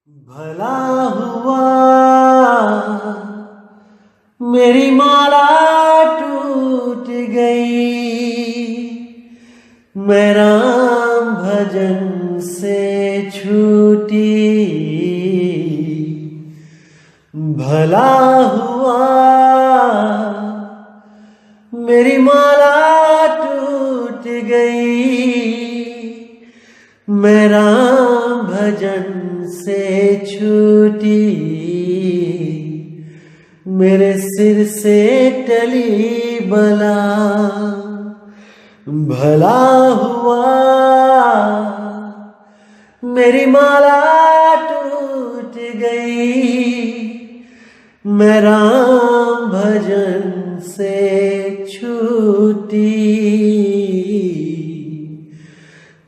भला हुआ मेरी माला टूट गई, मैं राम भजन से छूटी। भला हुआ मेरी माला टूट गई, मैं राम भजन से छूटी। मेरे सिर से टली बला, भला हुआ मेरी माला टूट गई, मैं राम भजन से छूटी।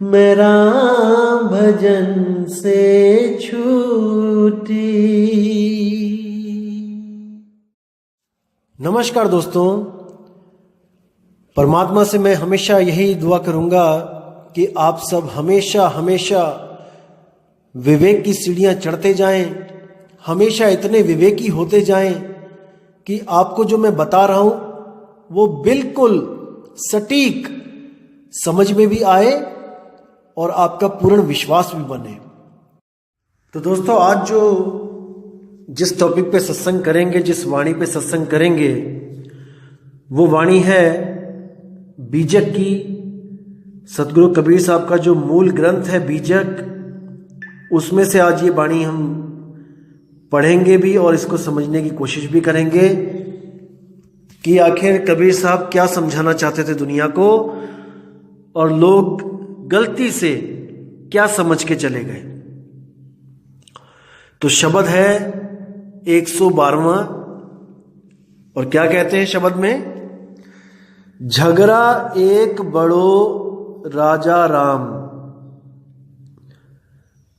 मैं राम भजन से छूटी। नमस्कार दोस्तों, परमात्मा से मैं हमेशा यही दुआ करूंगा कि आप सब हमेशा हमेशा विवेक की सीढ़ियां चढ़ते जाएं, हमेशा इतने विवेकी होते जाएं कि आपको जो मैं बता रहा हूं वो बिल्कुल सटीक समझ में भी आए और आपका पूर्ण विश्वास भी बने। तो दोस्तों, आज जिस टॉपिक पे सत्संग करेंगे, जिस वाणी पे सत्संग करेंगे, वो वाणी है बीजक की। सतगुरु कबीर साहब का जो मूल ग्रंथ है बीजक, उसमें से आज ये वाणी हम पढ़ेंगे भी और इसको समझने की कोशिश भी करेंगे कि आखिर कबीर साहब क्या समझाना चाहते थे दुनिया को और लोग गलती से क्या समझ के चले गए। तो शब्द है 112वां, और क्या कहते हैं शब्द में? झगड़ा एक बड़ो राजा राम,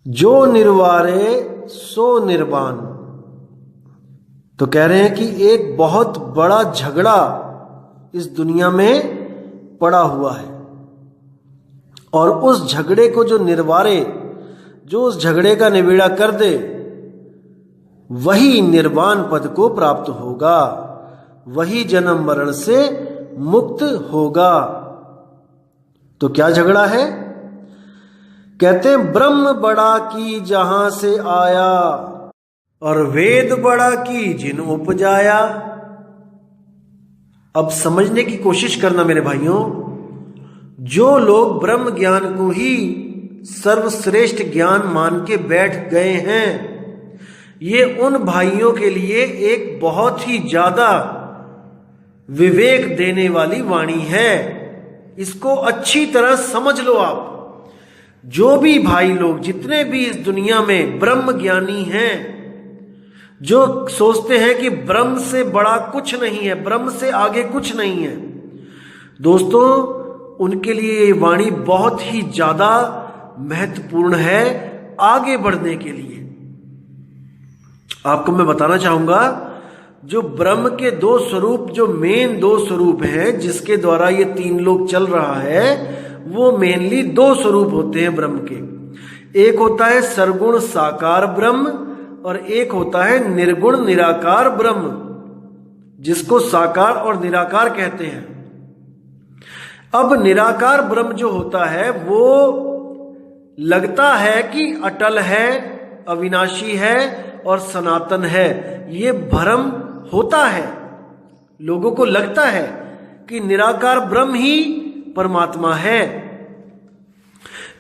जो निर्वारे सो निर्वाण। तो कह रहे हैं कि एक बहुत बड़ा झगड़ा इस दुनिया में पड़ा हुआ है, और उस झगड़े को जो निर्वारे, जो उस झगड़े का निबेड़ा कर दे, वही निर्वाण पद को प्राप्त होगा, वही जन्म मरण से मुक्त होगा। तो क्या झगड़ा है? कहते हैं ब्रह्म बड़ा की जहां से आया, और वेद बड़ा की जिन उपजाया। अब समझने की कोशिश करना मेरे भाइयों, जो लोग ब्रह्म ज्ञान को ही सर्वश्रेष्ठ ज्ञान मान के बैठ गए हैं, ये उन भाइयों के लिए एक बहुत ही ज्यादा विवेक देने वाली वाणी है। इसको अच्छी तरह समझ लो आप। जो भी भाई लोग, जितने भी इस दुनिया में ब्रह्म ज्ञानी हैं, जो सोचते हैं कि ब्रह्म से बड़ा कुछ नहीं है, ब्रह्म से आगे कुछ नहीं है, दोस्तों उनके लिए ये वाणी बहुत ही ज्यादा महत्वपूर्ण है आगे बढ़ने के लिए। आपको मैं बताना चाहूंगा, जो ब्रह्म के दो स्वरूप, जो मेन दो स्वरूप हैं जिसके द्वारा ये तीन लोक चल रहा है, वो मेनली दो स्वरूप होते हैं ब्रह्म के। एक होता है सरगुण साकार ब्रह्म, और एक होता है निर्गुण निराकार ब्रह्म, जिसको साकार और निराकार कहते हैं। अब निराकार ब्रह्म जो होता है वो लगता है कि अटल है, अविनाशी है और सनातन है। ये भ्रम होता है, लोगों को लगता है कि निराकार ब्रह्म ही परमात्मा है,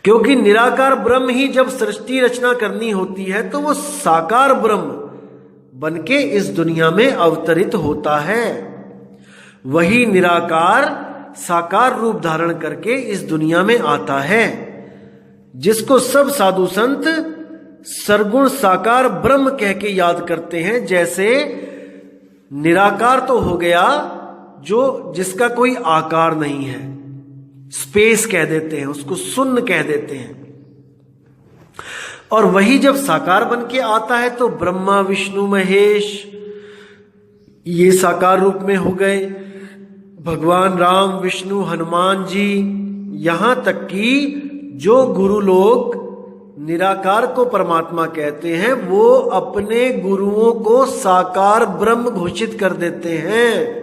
क्योंकि निराकार ब्रह्म ही जब सृष्टि रचना करनी होती है तो वो साकार ब्रह्म बनके इस दुनिया में अवतरित होता है। वही निराकार साकार रूप धारण करके इस दुनिया में आता है, जिसको सब साधु संत सरगुण साकार ब्रह्म कह के याद करते हैं। जैसे निराकार तो हो गया जो जिसका कोई आकार नहीं है, स्पेस कह देते हैं उसको, शून्य कह देते हैं। और वही जब साकार बन के आता है तो ब्रह्मा विष्णु महेश ये साकार रूप में हो गए। भगवान राम, विष्णु, हनुमान जी, यहां तक कि जो गुरु लोग निराकार को परमात्मा कहते हैं, वो अपने गुरुओं को साकार ब्रह्म घोषित कर देते हैं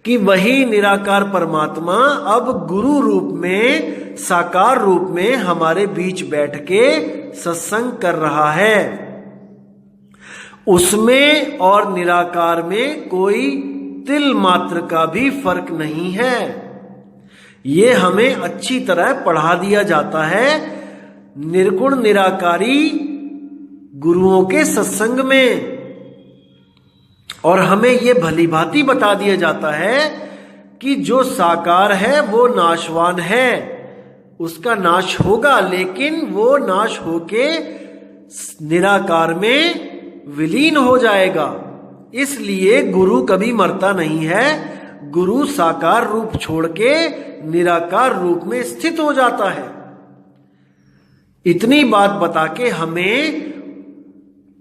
कि वही निराकार परमात्मा अब गुरु रूप में, साकार रूप में हमारे बीच बैठ के सत्संग कर रहा है। उसमें और निराकार में कोई तिल मात्र का भी फर्क नहीं है। ये हमें अच्छी तरह पढ़ा दिया जाता है निर्गुण निराकारी गुरुओं के सत्संग में, और हमें यह भली भांति बता दिया जाता है कि जो साकार है वो नाशवान है, उसका नाश होगा, लेकिन वो नाश होके निराकार में विलीन हो जाएगा। इसलिए गुरु कभी मरता नहीं है, गुरु साकार रूप छोड़ के निराकार रूप में स्थित हो जाता है। इतनी बात बता के हमें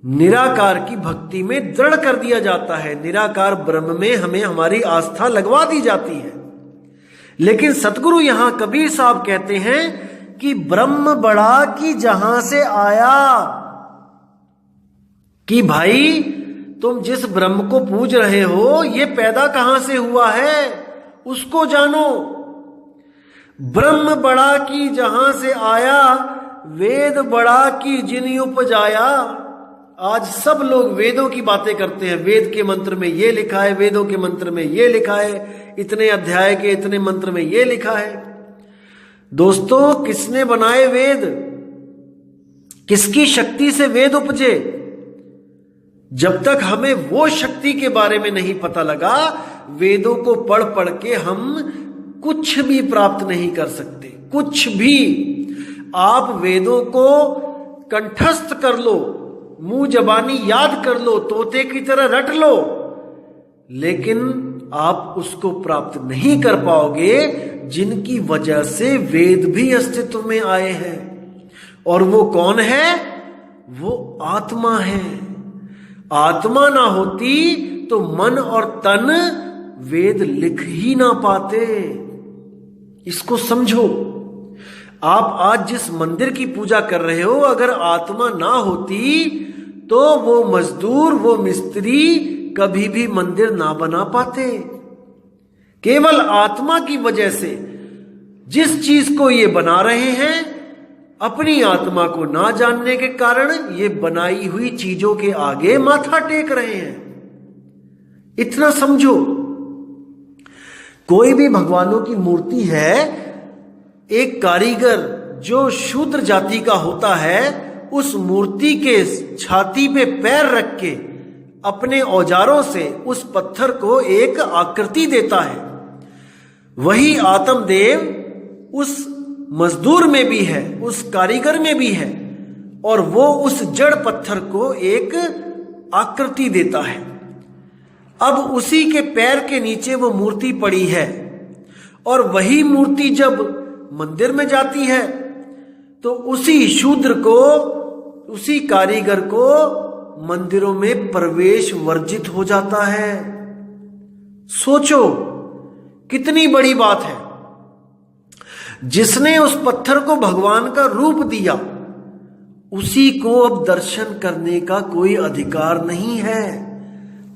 निराकार की भक्ति में दृढ़ कर दिया जाता है, निराकार ब्रह्म में हमें हमारी आस्था लगवा दी जाती है। लेकिन सतगुरु यहां कबीर साहब कहते हैं कि ब्रह्म बड़ा कि जहां से आया, कि भाई तुम जिस ब्रह्म को पूज रहे हो ये पैदा कहां से हुआ है उसको जानो। ब्रह्म बड़ा कि जहां से आया, वेद बड़ा कि जिन उपजाया। आज सब लोग वेदों की बातें करते हैं, वेद के मंत्र में ये लिखा है, वेदों के मंत्र में ये लिखा है, इतने अध्याय के इतने मंत्र में ये लिखा है। दोस्तों, किसने बनाए वेद? किसकी शक्ति से वेद उपजे? जब तक हमें वो शक्ति के बारे में नहीं पता लगा, वेदों को पढ़ पढ़ के हम कुछ भी प्राप्त नहीं कर सकते, कुछ भी। आप वेदों को कंठस्थ कर लो, मुंह जबानी याद कर लो, तोते की तरह रट लो, लेकिन आप उसको प्राप्त नहीं कर पाओगे जिनकी वजह से वेद भी अस्तित्व में आए हैं। और वो कौन है? वो आत्मा है। आत्मा ना होती तो मन और तन वेद लिख ही ना पाते। इसको समझो। आप आज जिस मंदिर की पूजा कर रहे हो, अगर आत्मा ना होती तो वो मजदूर, वो मिस्त्री कभी भी मंदिर ना बना पाते। केवल आत्मा की वजह से जिस चीज को ये बना रहे हैं, अपनी आत्मा को ना जानने के कारण ये बनाई हुई चीजों के आगे माथा टेक रहे हैं। इतना समझो। कोई भी भगवानों की मूर्ति है, एक कारीगर जो शूद्र जाति का होता है, उस मूर्ति के छाती पे पैर रख के अपने औजारों से उस पत्थर को एक आकृति देता है। वही आत्मदेव उस मजदूर में भी है, उस कारीगर में भी है, और वो उस जड़ पत्थर को एक आकृति देता है। अब उसी के पैर के नीचे वो मूर्ति पड़ी है, और वही मूर्ति जब मंदिर में जाती है तो उसी शूद्र को, उसी कारीगर को मंदिरों में प्रवेश वर्जित हो जाता है। सोचो कितनी बड़ी बात है। जिसने उस पत्थर को भगवान का रूप दिया, उसी को अब दर्शन करने का कोई अधिकार नहीं है।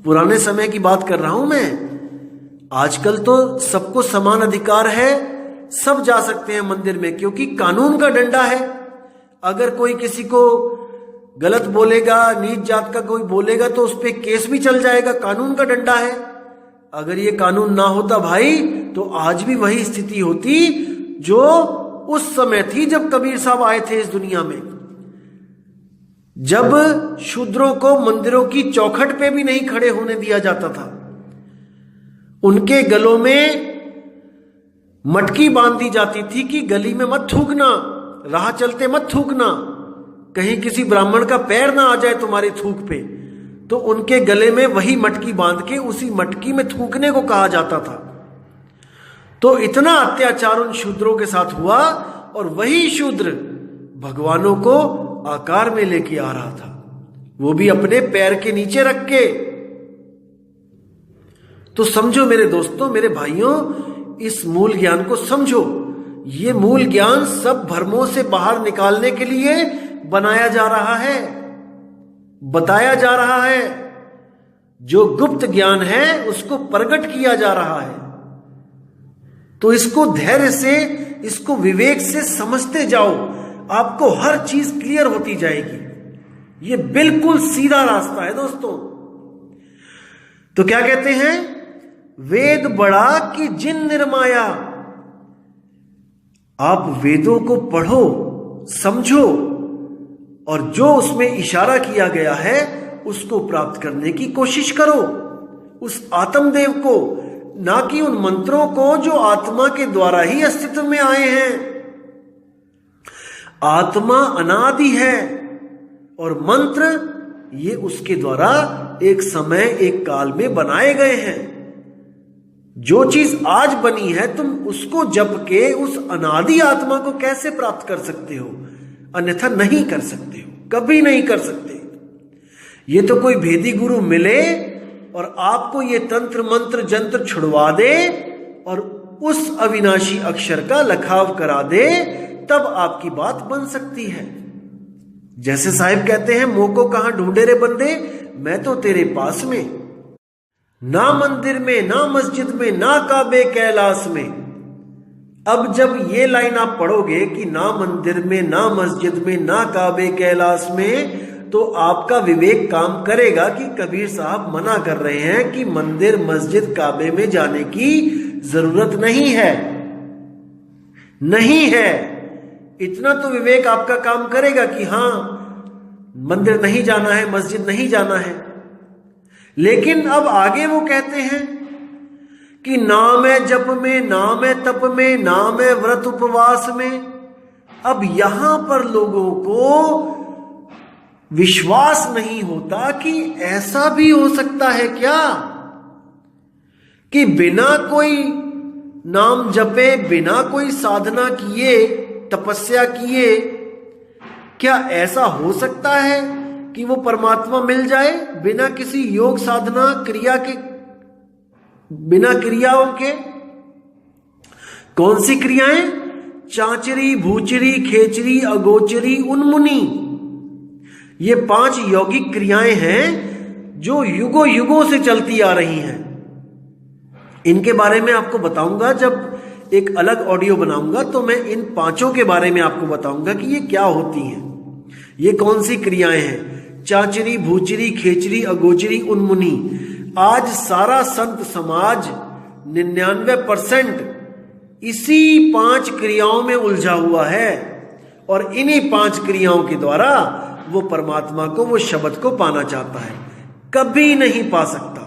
पुराने समय की बात कर रहा हूं मैं। आजकल तो सबको समान अधिकार है, सब जा सकते हैं मंदिर में, क्योंकि कानून का डंडा है। अगर कोई किसी को गलत बोलेगा, नीच जात का कोई बोलेगा, तो उस पर केस भी चल जाएगा, कानून का डंडा है। अगर ये कानून ना होता भाई, तो आज भी वही स्थिति होती जो उस समय थी जब कबीर साहब आए थे इस दुनिया में। जब शूद्रों को मंदिरों की चौखट पे भी नहीं खड़े होने दिया जाता था, उनके गलों में मटकी बांध दी जाती थी कि गली में मत थूकना, राह चलते मत थूकना, कहीं किसी ब्राह्मण का पैर ना आ जाए तुम्हारी थूक पे। तो उनके गले में वही मटकी बांध के उसी मटकी में थूकने को कहा जाता था। तो इतना अत्याचार उन शूद्रों के साथ हुआ, और वही शूद्र भगवानों को आकार में लेके आ रहा था, वो भी अपने पैर के नीचे रख के। तो समझो मेरे दोस्तों, मेरे भाइयों, इस मूल ज्ञान को समझो। ये मूल ज्ञान सब भ्रमों से बाहर निकालने के लिए बनाया जा रहा है, बताया जा रहा है। जो गुप्त ज्ञान है उसको प्रकट किया जा रहा है। तो इसको धैर्य से, इसको विवेक से समझते जाओ, आपको हर चीज क्लियर होती जाएगी। ये बिल्कुल सीधा रास्ता है दोस्तों। तो क्या कहते हैं, वेद बड़ा कि जिन निर्माया। आप वेदों को पढ़ो, समझो और जो उसमें इशारा किया गया है उसको प्राप्त करने की कोशिश करो, उस आत्मदेव को, ना कि उन मंत्रों को जो आत्मा के द्वारा ही अस्तित्व में आए हैं। आत्मा अनादि है और मंत्र ये उसके द्वारा एक समय, एक काल में बनाए गए हैं। जो चीज आज बनी है तुम उसको जप के उस अनादि आत्मा को कैसे प्राप्त कर सकते हो? अन्यथा नहीं कर सकते हो, कभी नहीं कर सकते। ये तो कोई भेदी गुरु मिले और आपको ये तंत्र मंत्र जंत्र छुड़वा दे और उस अविनाशी अक्षर का लखाव करा दे, तब आपकी बात बन सकती है। जैसे साहिब कहते हैं, मोको कहां ढूंढे रे बंदे, मैं तो तेरे पास में। ना मंदिर में, ना मस्जिद में, ना काबे कैलाश में। अब जब ये लाइन आप पढ़ोगे कि ना मंदिर में, ना मस्जिद में, ना काबे कैलाश में, तो आपका विवेक काम करेगा कि कबीर साहब मना कर रहे हैं कि मंदिर, मस्जिद, काबे में जाने की जरूरत नहीं है। नहीं है, इतना तो विवेक आपका काम करेगा कि हां, मंदिर नहीं जाना है, मस्जिद नहीं जाना है। लेकिन अब आगे वो कहते हैं कि नाम है जप में, नाम है तप में, नाम है व्रत उपवास में। अब यहां पर लोगों को विश्वास नहीं होता कि ऐसा भी हो सकता है क्या, कि बिना कोई नाम जपे, बिना कोई साधना किए, तपस्या किए, क्या ऐसा हो सकता है कि वो परमात्मा मिल जाए बिना किसी योग साधना क्रिया के, बिना क्रियाओं के? कौन सी क्रियाएं? चांचरी, भूचरी, खेचरी, अगोचरी, उन्मुनी। ये 5 यौगिक क्रियाएं हैं जो युगों युगों से चलती आ रही हैं। इनके बारे में आपको बताऊंगा, जब एक अलग ऑडियो बनाऊंगा तो मैं इन 5 के बारे में आपको बताऊंगा कि ये क्या होती हैं, ये कौन सी क्रियाएं हैं। चांचरी, भूचरी, खेचरी, अगोचरी, उन्मुनी। आज सारा संत समाज 99% इसी 5 क्रियाओं में उलझा हुआ है और इन्हीं 5 क्रियाओं के द्वारा वो परमात्मा को, वो शब्द को पाना चाहता है, कभी नहीं पा सकता।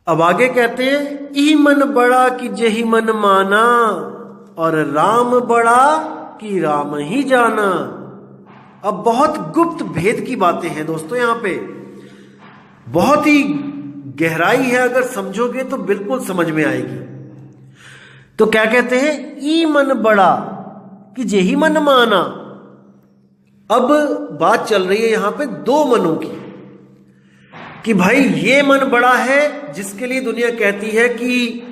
अब आगे कहते हैं, ई मन बड़ा कि जही मन माना, और राम बड़ा कि राम ही जाना। अब बहुत गुप्त भेद की बातें हैं दोस्तों, यहां पे बहुत ही गहराई है, अगर समझोगे तो बिल्कुल समझ में आएगी। तो क्या कहते हैं, ई मन बड़ा कि जेही मन माना। अब बात चल रही है यहां पे 2 मनों की, कि भाई ये मन बड़ा है जिसके लिए दुनिया कहती है कि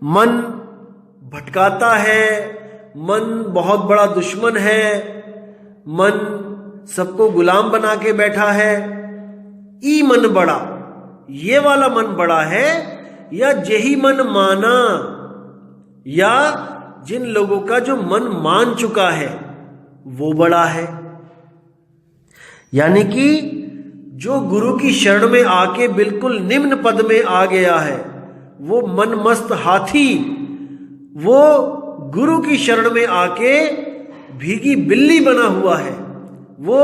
मन भटकाता है, मन बहुत बड़ा दुश्मन है, मन सबको गुलाम बना के बैठा है। ई मन बड़ा, ये वाला मन बड़ा है, या जेही मन माना, या जिन लोगों का जो मन मान चुका है वो बड़ा है। यानी कि जो गुरु की शरण में आके बिल्कुल निम्न पद में आ गया है, वो मन मस्त हाथी, वो गुरु की शरण में आके भीगी बिल्ली बना हुआ है, वो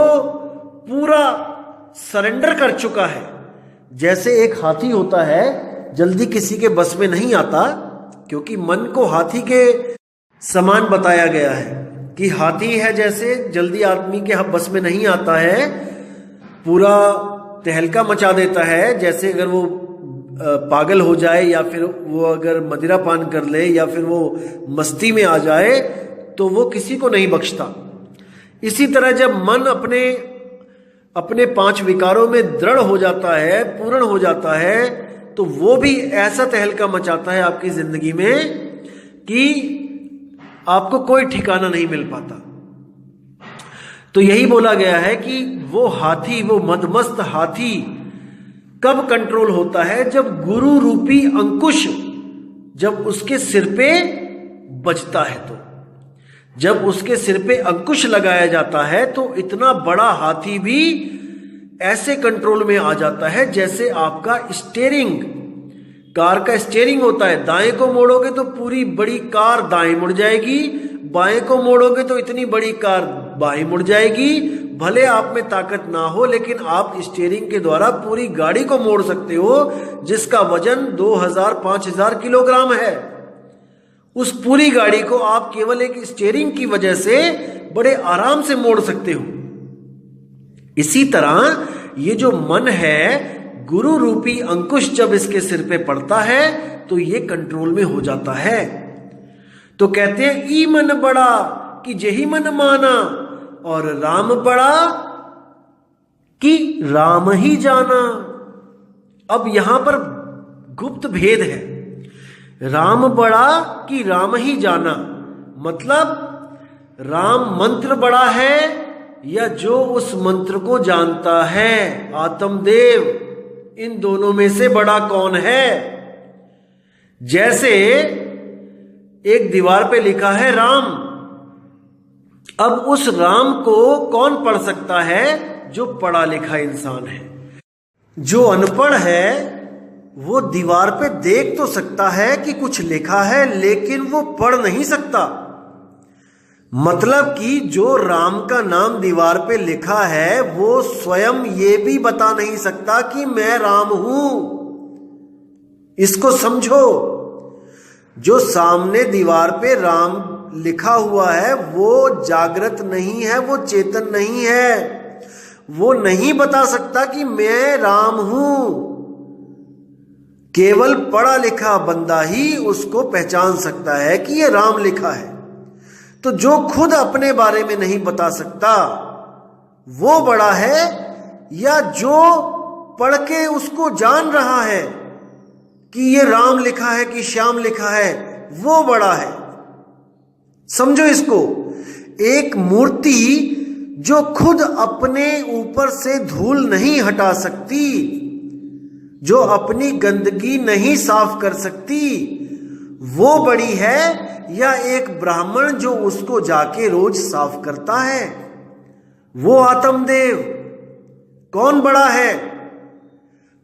पूरा सरेंडर कर चुका है। जैसे एक हाथी होता है, जल्दी किसी के बस में नहीं आता, क्योंकि मन को हाथी के समान बताया गया है कि हाथी है, जैसे जल्दी आदमी के बस में नहीं आता है, पूरा तहलका मचा देता है। जैसे अगर वो पागल हो जाए, या फिर वो अगर मदिरा पान कर ले, या फिर वो मस्ती में आ जाए, तो वो किसी को नहीं बख्शता। इसी तरह जब मन अपने 5 विकारों में दृढ़ हो जाता है, पूर्ण हो जाता है, तो वो भी ऐसा तहलका मचाता है आपकी जिंदगी में कि आपको कोई ठिकाना नहीं मिल पाता। तो यही बोला गया है कि वो हाथी, वो मदमस्त हाथी कब कंट्रोल होता है? जब गुरु रूपी अंकुश जब उसके सिर पे बजता है। तो जब उसके सिर पे अंकुश लगाया जाता है तो इतना बड़ा हाथी भी ऐसे कंट्रोल में आ जाता है जैसे आपका स्टीयरिंग, कार का स्टीयरिंग होता है। दाएं को मोड़ोगे तो पूरी बड़ी कार दाएं मुड़ जाएगी, बाएं को मोड़ोगे तो इतनी बड़ी कार बाएं मुड़ जाएगी। भले आप में ताकत ना हो, लेकिन आप स्टीयरिंग के द्वारा पूरी गाड़ी को मोड़ सकते हो, जिसका वजन 2000-5000 किलोग्राम है। उस पूरी गाड़ी को आप केवल एक स्टीयरिंग की वजह से बड़े आराम से मोड़ सकते हो। इसी तरह ये जो मन है, गुरु रूपी अंकुश जब इसके सिर पे पड़ता है तो ये कंट्रोल में हो जाता है। तो कहते हैं ई मन बड़ा कि जेहि मन माना, और राम बड़ा कि राम ही जाना। अब यहां पर गुप्त भेद है। राम बड़ा कि राम ही जाना, मतलब राम मंत्र बड़ा है या जो उस मंत्र को जानता है, आत्मदेव, इन दोनों में से बड़ा कौन है? जैसे एक दीवार पे लिखा है राम, अब उस राम को कौन पढ़ सकता है? जो पढ़ा लिखा इंसान है। जो अनपढ़ है वो दीवार पे देख तो सकता है कि कुछ लिखा है, लेकिन वो पढ़ नहीं सकता। मतलब कि जो राम का नाम दीवार पे लिखा है वो स्वयं ये भी बता नहीं सकता कि मैं राम हूं। इसको समझो। जो सामने दीवार पे राम लिखा हुआ है वो जागृत नहीं है, वो चेतन नहीं है। वो नहीं बता सकता कि मैं राम हूं। केवल पढ़ा लिखा बंदा ही उसको पहचान सकता है कि ये राम लिखा है। तो जो खुद अपने बारे में नहीं बता सकता वो बड़ा है, या जो पढ़ के उसको जान रहा है कि ये राम लिखा है कि श्याम लिखा है, वो बड़ा है। समझो इसको। एक मूर्ति जो खुद अपने ऊपर से धूल नहीं हटा सकती, जो अपनी गंदगी नहीं साफ कर सकती, वो बड़ी है, या एक ब्राह्मण जो उसको जाके रोज साफ करता है, वो आत्मदेव? कौन बड़ा है?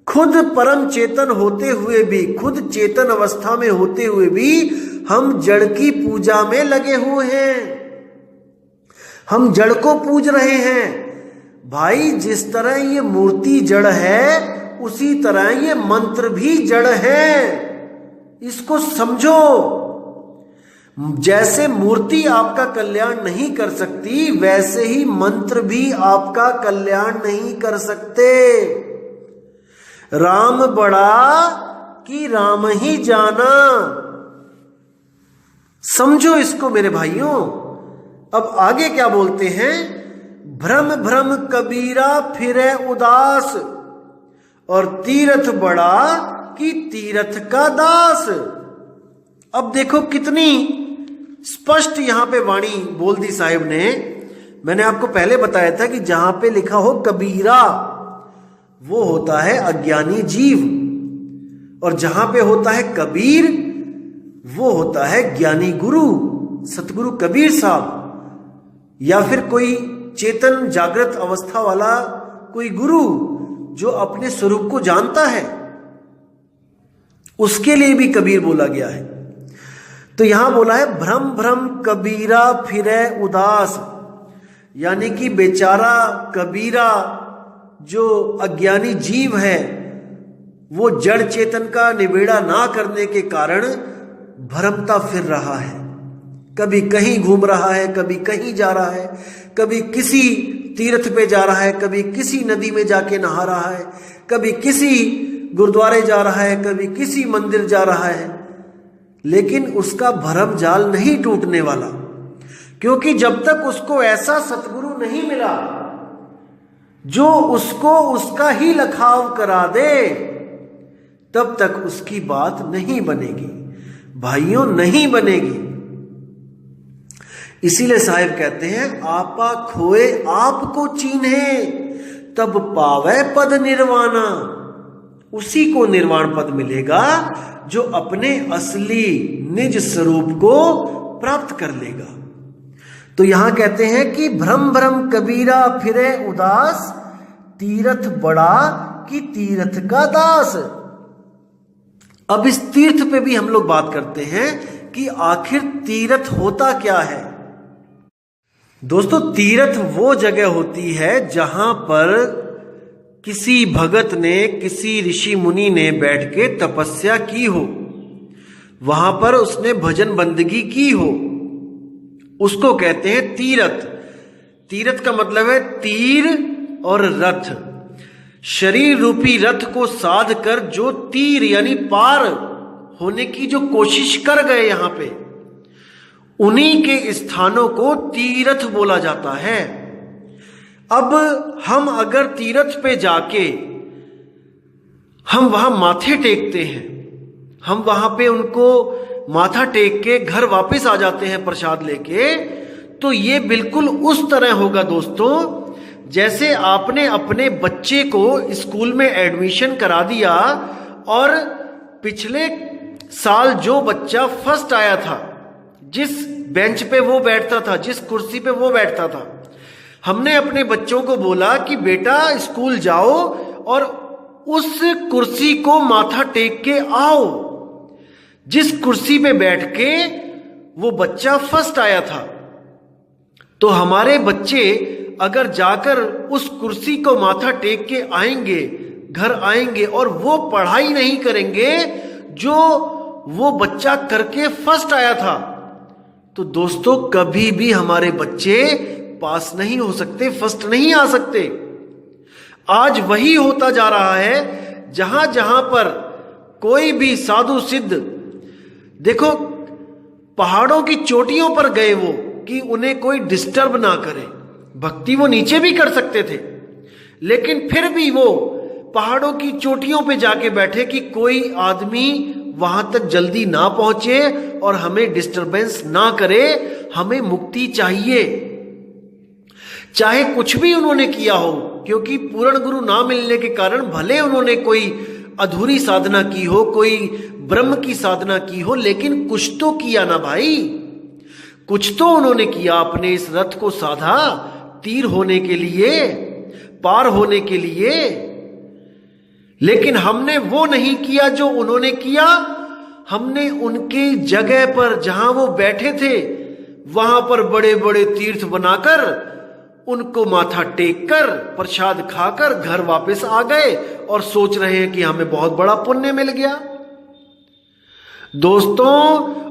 खुद परम चेतन होते हुए भी, खुद चेतन अवस्था में होते हुए भी हम जड़ की पूजा में लगे हुए हैं। हम जड़ को पूज रहे हैं। भाई, जिस तरह ये मूर्ति जड़ है उसी तरह ये मंत्र भी जड़ है। इसको समझो। जैसे मूर्ति आपका कल्याण नहीं कर सकती, वैसे ही मंत्र भी आपका कल्याण नहीं कर सकते। राम बड़ा कि राम ही जाना। समझो इसको मेरे भाइयों। अब आगे क्या बोलते हैं? भ्रम भ्रम कबीरा फिरे उदास, और तीरथ बड़ा कि तीरथ का दास। अब देखो कितनी स्पष्ट यहां पे वाणी बोल दी साहिब ने। मैंने आपको पहले बताया था कि जहां पे लिखा हो कबीरा वो होता है अज्ञानी जीव, और जहां पे होता है कबीर वो होता है ज्ञानी गुरु, सतगुरु कबीर साहब, या फिर कोई चेतन जागृत अवस्था वाला कोई गुरु जो अपने स्वरूप को जानता है, उसके लिए भी कबीर बोला गया है। तो यहां बोला है भ्रम भ्रम कबीरा फिरे उदास, यानी कि बेचारा कबीरा जो अज्ञानी जीव है वो जड़ चेतन का निबेड़ा ना करने के कारण भ्रमता फिर रहा है। कभी कहीं घूम रहा है, कभी कहीं जा रहा है, कभी किसी तीर्थ पे जा रहा है, कभी किसी नदी में जाके नहा रहा है, कभी किसी गुरुद्वारे जा रहा है, कभी किसी मंदिर जा रहा है, लेकिन उसका भरम जाल नहीं टूटने वाला। क्योंकि जब तक उसको ऐसा सतगुरु नहीं मिला जो उसको उसका ही लखाव करा दे, तब तक उसकी बात नहीं बनेगी। भाइयों, नहीं बनेगी। इसीलिए साहिब कहते हैं आपा खोए आपको चीन्हे तब पावे पद निर्वाणा। उसी को निर्वाण पद मिलेगा जो अपने असली निज स्वरूप को प्राप्त कर लेगा। तो यहां कहते हैं कि भ्रम भ्रम कबीरा फिरे उदास, तीर्थ बड़ा कि तीर्थ का दास। अब इस तीर्थ पे भी हम लोग बात करते हैं कि आखिर तीर्थ होता क्या है। दोस्तों, तीर्थ वो जगह होती है जहां पर किसी भगत ने, किसी ऋषि मुनि ने बैठ के तपस्या की हो, वहां पर उसने भजन बंदगी की हो, उसको कहते हैं तीर्थ। तीर्थ का मतलब है तीर और रथ। शरीर रूपी रथ को साध कर जो तीर यानी पार होने की जो कोशिश कर गए यहां पे, उन्हीं के स्थानों को तीर्थ बोला जाता है। अब हम अगर तीर्थ पे जाके हम वहां माथे टेकते हैं, हम वहां पे उनको माथा टेक के घर वापस आ जाते हैं प्रसाद लेके, तो ये बिल्कुल उस तरह होगा दोस्तों जैसे आपने अपने बच्चे को स्कूल में एडमिशन करा दिया और पिछले साल जो बच्चा फर्स्ट आया था, जिस बेंच पे वो बैठता था, जिस कुर्सी पे वो बैठता था, हमने अपने बच्चों को बोला कि बेटा स्कूल जाओ और उस कुर्सी को माथा टेक के आओ जिस कुर्सी पे बैठ के वो बच्चा फर्स्ट आया था। तो हमारे बच्चे अगर जाकर उस कुर्सी को माथा टेक के आएंगे, घर आएंगे और वो पढ़ाई नहीं करेंगे जो वो बच्चा करके फर्स्ट आया था, तो दोस्तों कभी भी हमारे बच्चे पास नहीं हो सकते, फर्स्ट नहीं आ सकते। आज वही होता जा रहा है। जहां जहां पर कोई भी साधु सिद्ध, देखो पहाड़ों की चोटियों पर गए वो कि उन्हें कोई डिस्टर्ब ना करे। भक्ति वो नीचे भी कर सकते थे, लेकिन फिर भी वो पहाड़ों की चोटियों पे जाके बैठे कि कोई आदमी वहां तक जल्दी ना पहुंचे और हमें डिस्टरबेंस ना करे, हमें मुक्ति चाहिए। चाहे कुछ भी उन्होंने किया हो, क्योंकि पूर्ण गुरु ना मिलने के कारण भले उन्होंने कोई अधूरी साधना की हो, कोई ब्रह्म की साधना की हो, लेकिन कुछ तो किया ना भाई, कुछ तो उन्होंने किया। अपने इस रथ को साधा तीर होने के लिए, पार होने के लिए, लेकिन हमने वो नहीं किया जो उन्होंने किया। हमने उनके जगह पर जहां वो बैठे थे वहां पर बड़े बड़े तीर्थ बनाकर उनको माथा टेक कर प्रसाद खाकर घर वापस आ गए और सोच रहे हैं कि हमें बहुत बड़ा पुण्य मिल गया। दोस्तों,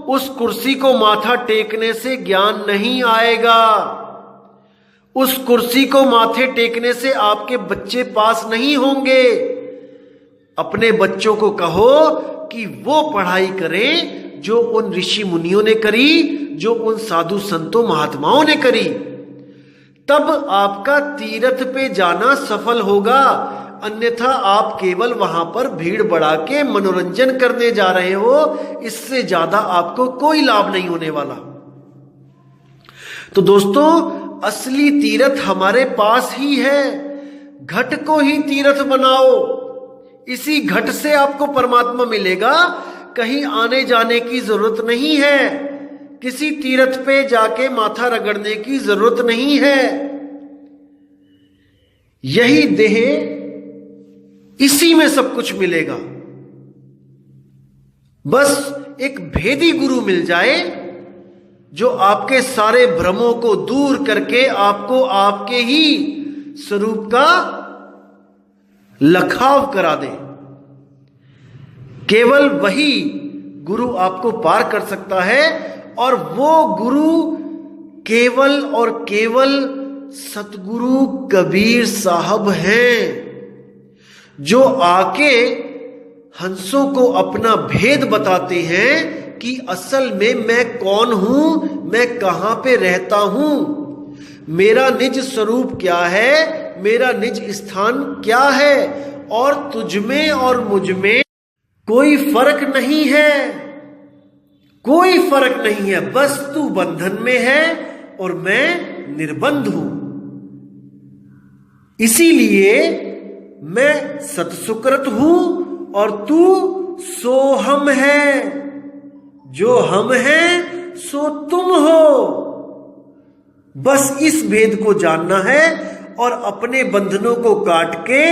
उस कुर्सी को माथा टेकने से ज्ञान नहीं आएगा। उस कुर्सी को माथे टेकने से आपके बच्चे पास नहीं होंगे। अपने बच्चों को कहो कि वो पढ़ाई करें जो उन ऋषि मुनियों ने करी, जो उन साधु संतों महात्माओं ने करी, तब आपका तीर्थ पे जाना सफल होगा। अन्यथा आप केवल वहां पर भीड़ बढ़ा के मनोरंजन करने जा रहे हो, इससे ज्यादा आपको कोई लाभ नहीं होने वाला। तो दोस्तों, असली तीर्थ हमारे पास ही है। घट को ही तीर्थ बनाओ, इसी घट से आपको परमात्मा मिलेगा। कहीं आने जाने की जरूरत नहीं है, किसी तीर्थ पे जाके माथा रगड़ने की जरूरत नहीं है। यही देह, इसी में सब कुछ मिलेगा। बस एक भेदी गुरु मिल जाए जो आपके सारे भ्रमों को दूर करके आपको आपके ही स्वरूप का लखाव करा दे। केवल वही गुरु आपको पार कर सकता है, और वो गुरु केवल और केवल सतगुरु कबीर साहब हैं, जो आके हंसों को अपना भेद बताते हैं कि असल में मैं कौन हूं, मैं कहां पे रहता हूं, मेरा निज स्वरूप क्या है, मेरा निज स्थान क्या है, और तुझ में और मुझ में कोई फर्क नहीं है, कोई फर्क नहीं है। बस तू बंधन में है और मैं निर्बंध हूं। इसीलिए मैं सत्सुकृत हूं और तू सोहम है। जो हम हैं सो तुम हो। बस इस भेद को जानना है और अपने बंधनों को काट के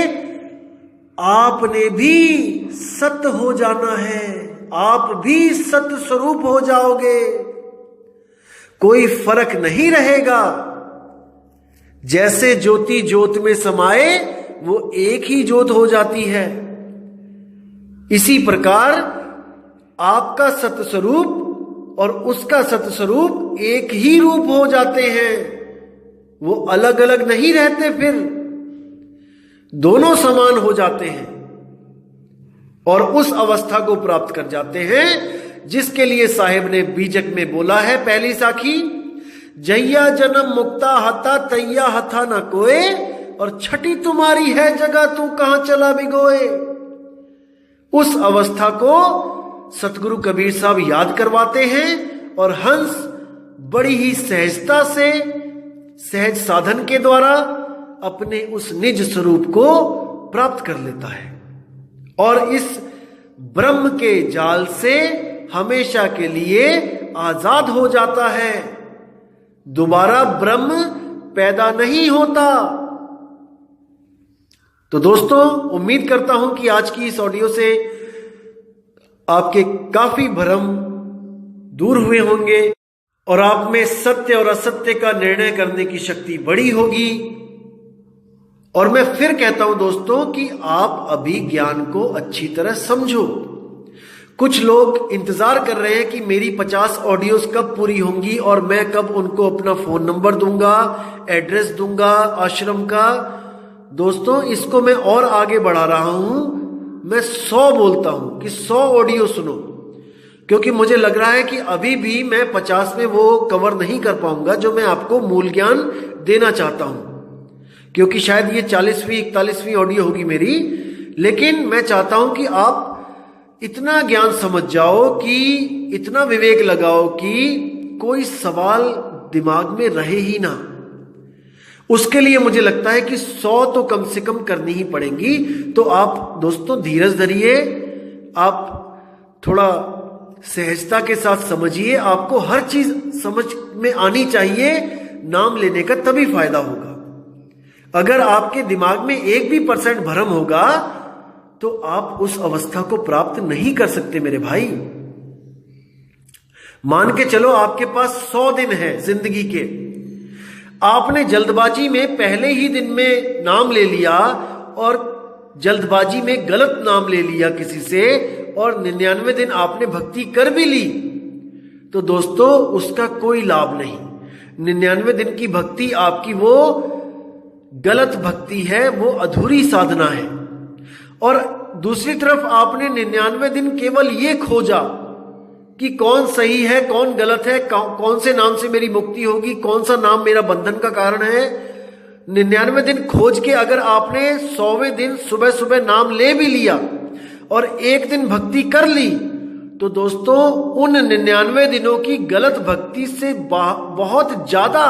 आपने भी सत्य हो जाना है। आप भी सत्य स्वरूप हो जाओगे। कोई फर्क नहीं रहेगा। जैसे ज्योति ज्योत में समाए वो एक ही ज्योत हो जाती है, इसी प्रकार आपका सत्य स्वरूप और उसका सत्य स्वरूप एक ही रूप हो जाते हैं। वो अलग अलग नहीं रहते, फिर दोनों समान हो जाते हैं और उस अवस्था को प्राप्त कर जाते हैं जिसके लिए साहिब ने बीजक में बोला है पहली साखी, जैया जन्म मुक्ता हता तैया हथा न कोए, और छठी तुम्हारी है जगह तू कहां चला भिगोए। उस अवस्था को सतगुरु कबीर साहब याद करवाते हैं और हंस बड़ी ही सहजता से सहज साधन के द्वारा अपने उस निज स्वरूप को प्राप्त कर लेता है और इस ब्रह्म के जाल से हमेशा के लिए आजाद हो जाता है। दोबारा ब्रह्म पैदा नहीं होता। तो दोस्तों, उम्मीद करता हूं कि आज की इस ऑडियो से आपके काफी भ्रम दूर हुए होंगे और आप में सत्य और असत्य का निर्णय करने की शक्ति बढ़ी होगी। और मैं फिर कहता हूं दोस्तों कि आप अभी ज्ञान को अच्छी तरह समझो। कुछ लोग इंतजार कर रहे हैं कि मेरी 50 ऑडियोज कब पूरी होंगी और मैं कब उनको अपना फोन नंबर दूंगा, एड्रेस दूंगा आश्रम का। दोस्तों, इसको मैं और आगे बढ़ा रहा हूं। मैं 100 बोलता हूं कि 100 ऑडियो सुनो, क्योंकि मुझे लग रहा है कि अभी भी मैं 50 में वो कवर नहीं कर पाऊंगा जो मैं आपको मूल ज्ञान देना चाहता हूं, क्योंकि शायद ये 40वीं 41वीं ऑडियो होगी मेरी। लेकिन मैं चाहता हूं कि आप इतना ज्ञान समझ जाओ, कि इतना विवेक लगाओ कि कोई सवाल दिमाग में रहे ही ना। उसके लिए मुझे लगता है कि 100 तो कम से कम करनी ही पड़ेंगी। तो आप दोस्तों धीरज धरिए, आप थोड़ा सहजता के साथ समझिए। आपको हर चीज समझ में आनी चाहिए, नाम लेने का तभी फायदा होगा। अगर आपके दिमाग में 1 भी % भ्रम होगा तो आप उस अवस्था को प्राप्त नहीं कर सकते मेरे भाई। मान के चलो आपके पास 100 दिन है जिंदगी के, आपने जल्दबाजी में पहले ही दिन में नाम ले लिया और जल्दबाजी में गलत नाम ले लिया किसी से और 99 दिन आपने भक्ति कर भी ली, तो दोस्तों उसका कोई लाभ नहीं। 99 दिन की भक्ति आपकी वो गलत भक्ति है, वो अधूरी साधना है। और दूसरी तरफ आपने 99 दिन केवल ये खोजा कि कौन सही है कौन गलत है, कौन से नाम से मेरी मुक्ति होगी, कौन सा नाम मेरा बंधन का कारण है। 99 दिन खोज के अगर आपने 100वें दिन सुबह सुबह नाम ले भी लिया और एक दिन भक्ति कर ली, तो दोस्तों उन 99 दिनों की गलत भक्ति से बहुत ज्यादा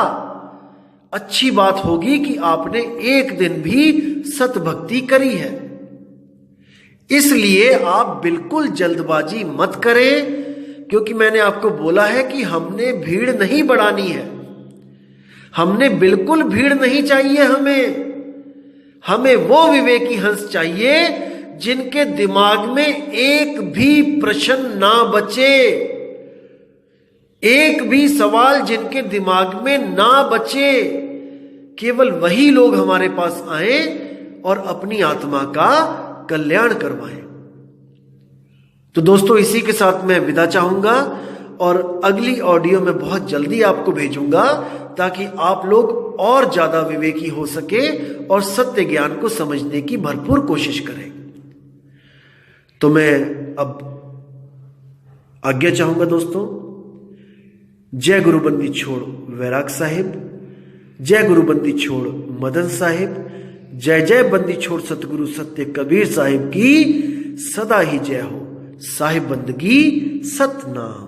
अच्छी बात होगी कि आपने एक दिन भी सत भक्ति करी है। इसलिए आप बिल्कुल जल्दबाजी मत करें, क्योंकि मैंने आपको बोला है कि हमने भीड़ नहीं बढ़ानी है। हमने बिल्कुल भीड़ नहीं चाहिए। हमें वो विवेकी हंस चाहिए जिनके दिमाग में एक भी प्रश्न ना बचे, एक भी सवाल जिनके दिमाग में ना बचे। केवल वही लोग हमारे पास आए और अपनी आत्मा का कल्याण करवाएं। तो दोस्तों इसी के साथ मैं विदा चाहूंगा और अगली ऑडियो में बहुत जल्दी आपको भेजूंगा, ताकि आप लोग और ज्यादा विवेकी हो सके और सत्य ज्ञान को समझने की भरपूर कोशिश करें। तो मैं अब आज्ञा चाहूंगा दोस्तों। जय गुरुबंदी छोड़ वैराग साहिब, जय गुरुबंदी छोड़ मदन साहिब, जय जय बंदी छोड़ सतगुरु सत्य कबीर साहिब की सदा ही जय हो। साहिब बंदगी सतनाम।